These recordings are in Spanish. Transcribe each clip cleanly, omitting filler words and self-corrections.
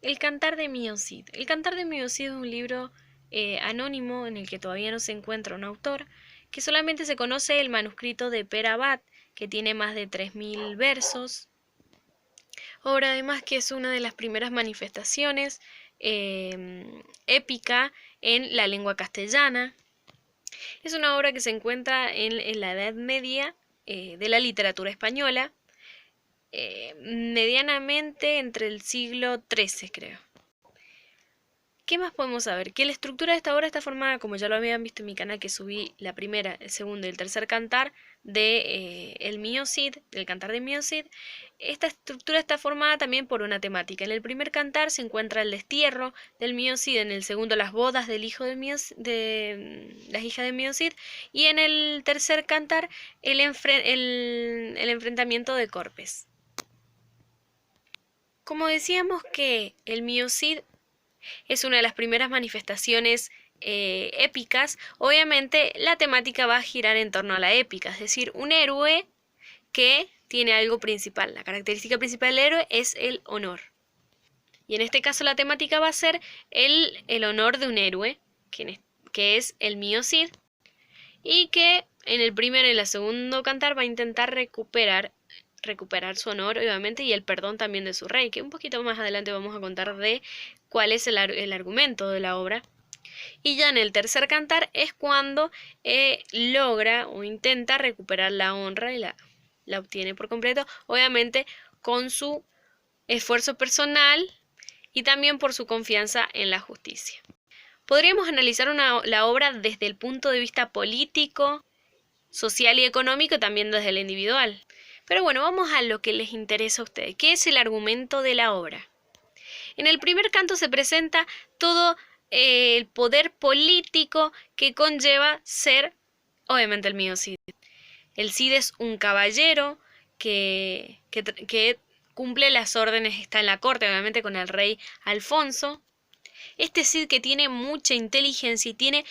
El Cantar de Mio Cid. El Cantar de Mio Cid es un libro anónimo en el que todavía no se encuentra un autor, que solamente se conoce el manuscrito de Per Abad, que tiene más de 3000 versos. Obra además que es una de las primeras manifestaciones épica en la lengua castellana. Es una obra que se encuentra en la Edad Media de la literatura española, medianamente entre el siglo XIII, creo. ¿Qué más podemos saber? Que la estructura de esta obra está formada, como ya lo habían visto en mi canal, que subí la primera, el segundo y el tercer cantar de el Mio Cid, del Cantar de Mio Cid. Esta estructura está formada también por una temática. En el primer cantar se encuentra el destierro del Mio Cid, en el segundo las bodas del hijo de las hijas de Mio Cid, y en el tercer cantar el enfrentamiento de Corpes. Como decíamos que el Mio Cid es una de las primeras manifestaciones épicas, obviamente la temática va a girar en torno a la épica, es decir, un héroe que tiene algo principal. La característica principal del héroe es el honor. Y en este caso la temática va a ser el honor de un héroe, que es el Mio Cid, y que en el primer y el segundo cantar va a intentar recuperar su honor, obviamente, y el perdón también de su rey, que un poquito más adelante vamos a contar de cuál es el argumento de la obra. Y ya en el tercer cantar es cuando logra o intenta recuperar la honra y la obtiene por completo, obviamente con su esfuerzo personal y también por su confianza en la justicia. Podríamos analizar la obra desde el punto de vista político, social y económico, también desde el individual. Pero bueno, vamos a lo que les interesa a ustedes. ¿Qué es el argumento de la obra? En el primer canto se presenta todo el poder político que conlleva ser, obviamente, el Mio Cid. El Cid es un caballero que cumple las órdenes, está en la corte, obviamente, con el rey Alfonso. Este Cid que tiene mucha inteligencia y tiene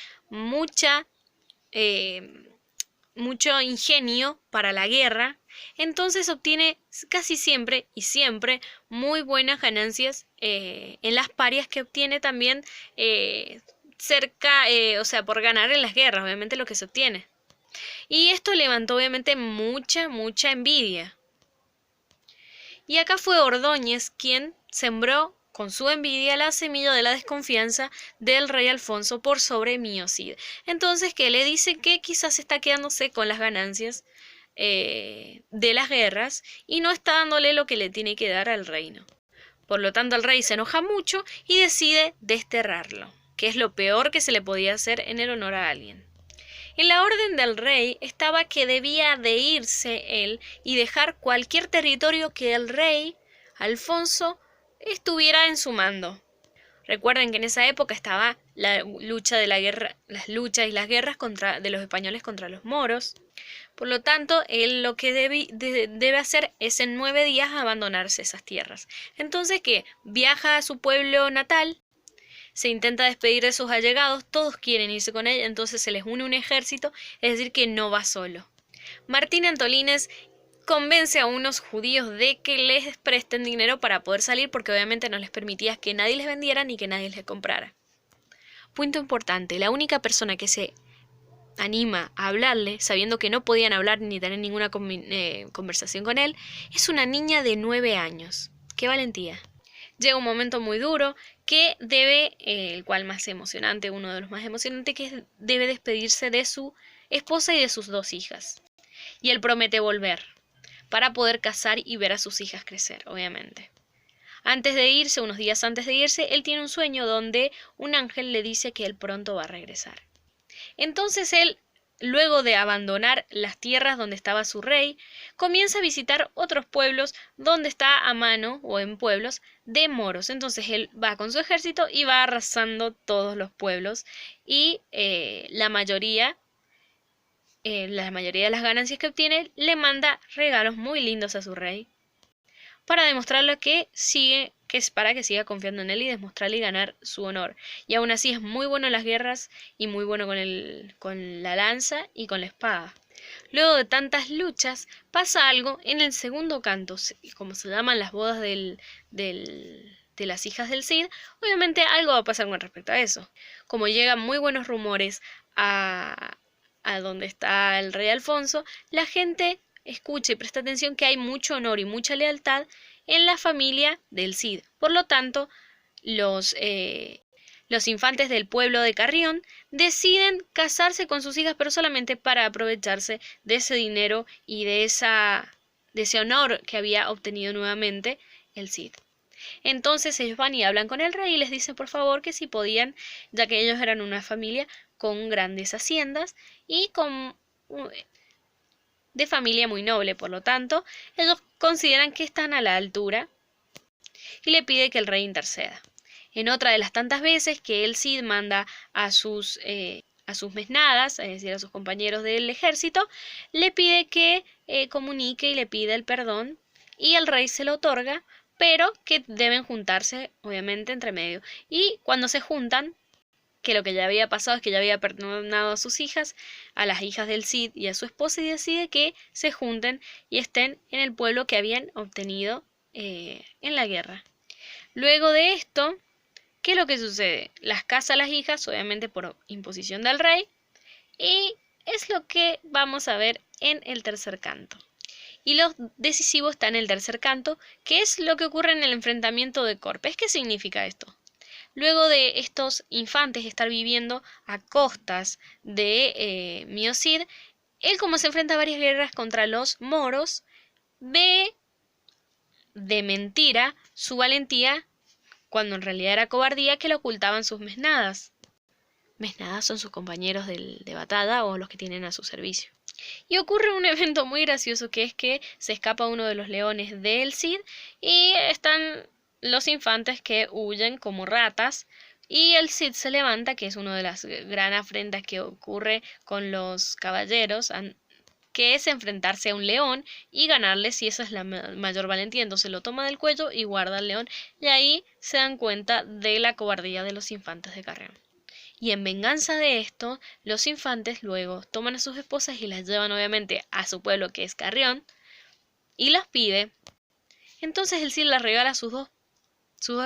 mucho ingenio para la guerra, entonces obtiene casi siempre y siempre muy buenas ganancias en las parias que obtiene también o sea, por ganar en las guerras, obviamente lo que se obtiene. Y esto levantó obviamente mucha envidia. Y acá fue Ordóñez quien sembró con su envidia la semilla de la desconfianza del rey Alfonso por sobre Mio Cid. Entonces, que le dice que quizás está quedándose con las ganancias de las guerras y no está dándole lo que le tiene que dar al reino. Por lo tanto, el rey se enoja mucho y decide desterrarlo, que es lo peor que se le podía hacer en el honor a alguien. En la orden del rey estaba que debía de irse él y dejar cualquier territorio que el rey Alfonso estuviera en su mando. Recuerden que en esa época estaba la lucha de la guerra, las luchas y las guerras de los españoles contra los moros. Por lo tanto, él lo que debe hacer es en 9 días abandonarse esas tierras. Entonces, ¿qué? Viaja a su pueblo natal, se intenta despedir de sus allegados, todos quieren irse con él, entonces se les une un ejército, es decir, que no va solo. Martín Antolínez convence a unos judíos de que les presten dinero para poder salir, porque obviamente no les permitía que nadie les vendiera ni que nadie les comprara. Punto importante, la única persona que se anima a hablarle, sabiendo que no podían hablar ni tener ninguna conversación con él, es una niña de 9 años. ¡Qué valentía! Llega un momento muy duro que debe, el cual más emocionante, uno de los más emocionantes, que debe despedirse de su esposa y de sus 2 hijas. Y él promete volver para poder casar y ver a sus hijas crecer, obviamente. Antes de irse, unos días antes de irse, él tiene un sueño donde un ángel le dice que él pronto va a regresar. Entonces él, luego de abandonar las tierras donde estaba su rey, comienza a visitar otros pueblos donde está a mano o en pueblos de moros. Entonces él va con su ejército y va arrasando todos los pueblos y la mayoría de las ganancias que obtiene le manda regalos muy lindos a su rey para demostrarle que es para que siga confiando en él y demostrarle y ganar su honor. Y aún así es muy bueno en las guerras y muy bueno con la lanza y con la espada. Luego de tantas luchas pasa algo en el segundo canto, como se llaman las bodas del de las hijas del Cid, obviamente algo va a pasar con respecto a eso. Como llegan muy buenos rumores a donde está el rey Alfonso, la gente escucha y presta atención que hay mucho honor y mucha lealtad en la familia del Cid. Por lo tanto, los infantes del pueblo de Carrión deciden casarse con sus hijas, pero solamente para aprovecharse de ese dinero y de ese honor que había obtenido nuevamente el Cid. Entonces ellos van y hablan con el rey y les dicen por favor que si podían, ya que ellos eran una familia con grandes haciendas y de familia muy noble, por lo tanto, ellos consideran que están a la altura y le pide que el rey interceda. En otra de las tantas veces que el Cid manda a sus mesnadas, es decir, a sus compañeros del ejército, le pide que comunique y le pida el perdón y el rey se lo otorga, pero que deben juntarse, obviamente, entre medio. Y cuando se juntan, que lo que ya había pasado es que ya había perdonado a sus hijas, a las hijas del Cid y a su esposa, y decide que se junten y estén en el pueblo que habían obtenido en la guerra. Luego de esto, ¿qué es lo que sucede? Las casa a las hijas, obviamente por imposición del rey, y es lo que vamos a ver en el tercer canto. Y lo decisivo está en el tercer canto, que es lo que ocurre en el enfrentamiento de Corpes. ¿Qué significa esto? Luego de estos infantes estar viviendo a costas de Miocid, él, como se enfrenta a varias guerras contra los moros, ve de mentira su valentía, cuando en realidad era cobardía, que le ocultaban sus mesnadas. Mesnadas son sus compañeros de batalla o los que tienen a su servicio. Y ocurre un evento muy gracioso, que es que se escapa uno de los leones del Cid y están los infantes que huyen como ratas, y el Cid se levanta, que es una de las gran afrentas que ocurre con los caballeros, que es enfrentarse a un león y ganarle si esa es la mayor valentía. Entonces lo toma del cuello y guarda al león, y ahí se dan cuenta de la cobardía de los infantes de Carrión. Y en venganza de esto, los infantes luego toman a sus esposas y las llevan obviamente a su pueblo, que es Carrión, y las pide. Entonces el Cid les regala sus dos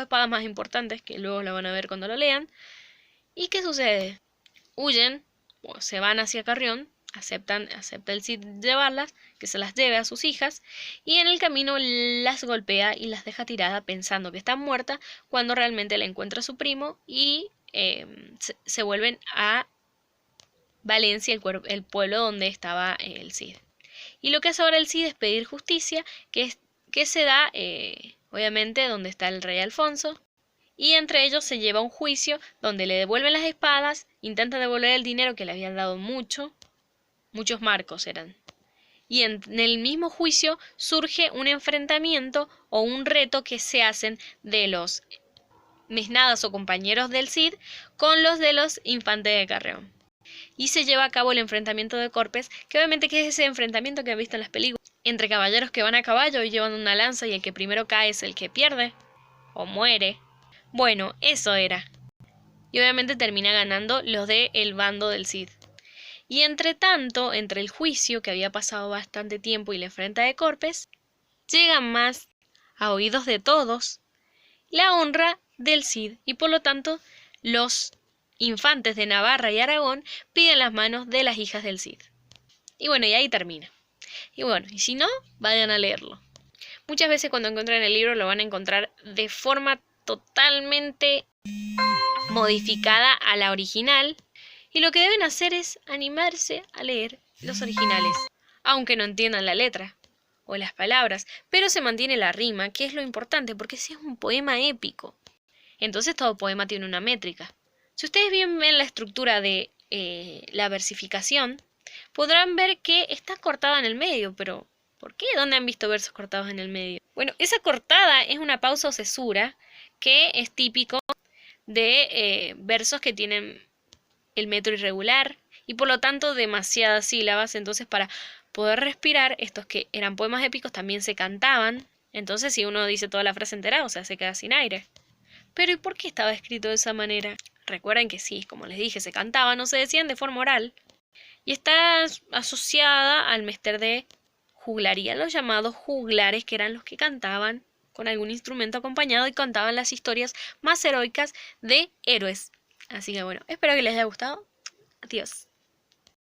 espadas más importantes, que luego la van a ver cuando lo lean. ¿Y qué sucede? Huyen, o se van hacia Carrión, acepta el Cid llevarlas, que se las lleve a sus hijas, y en el camino las golpea y las deja tiradas pensando que están muertas, cuando realmente la encuentra su primo, y se vuelven a Valencia, el pueblo donde estaba el Cid. Y lo que hace ahora el Cid es pedir justicia, que se da obviamente donde está el rey Alfonso, y entre ellos se lleva un juicio donde le devuelven las espadas, intenta devolver el dinero que le habían dado muchos marcos eran. Y en el mismo juicio surge un enfrentamiento o un reto que se hacen de los mesnadas o compañeros del Cid con los de los infantes de Carrión. Y se lleva a cabo el enfrentamiento de Corpes, que obviamente que es ese enfrentamiento que han visto en las películas, entre caballeros que van a caballo y llevan una lanza, y el que primero cae es el que pierde o muere. Bueno, eso era. Y obviamente termina ganando los de el bando del Cid. Y entre tanto, entre el juicio, que había pasado bastante tiempo, y la enfrenta de Corpes, llega más a oídos de todos la honra del Cid, y por lo tanto los infantes de Navarra y Aragón piden las manos de las hijas del Cid. Y bueno, y ahí termina. Y bueno, y si no, vayan a leerlo. Muchas veces cuando encuentren el libro lo van a encontrar de forma totalmente modificada a la original, y lo que deben hacer es animarse a leer los originales, aunque no entiendan la letra o las palabras, pero se mantiene la rima, que es lo importante, porque si es un poema épico, entonces todo poema tiene una métrica. Si ustedes bien ven la estructura de la versificación, podrán ver que está cortada en el medio, pero ¿por qué? ¿Dónde han visto versos cortados en el medio? Bueno, esa cortada es una pausa o cesura, que es típico de versos que tienen el metro irregular y por lo tanto demasiadas sílabas. Entonces, para poder respirar, estos que eran poemas épicos también se cantaban. Entonces, si uno dice toda la frase entera, o sea, se queda sin aire. Pero ¿y por qué estaba escrito de esa manera? Recuerden que sí, como les dije, se cantaban o se decían de forma oral, y está asociada al mester de juglaría, los llamados juglares, que eran los que cantaban con algún instrumento acompañado y contaban las historias más heroicas de héroes. Así que bueno, espero que les haya gustado. Adiós.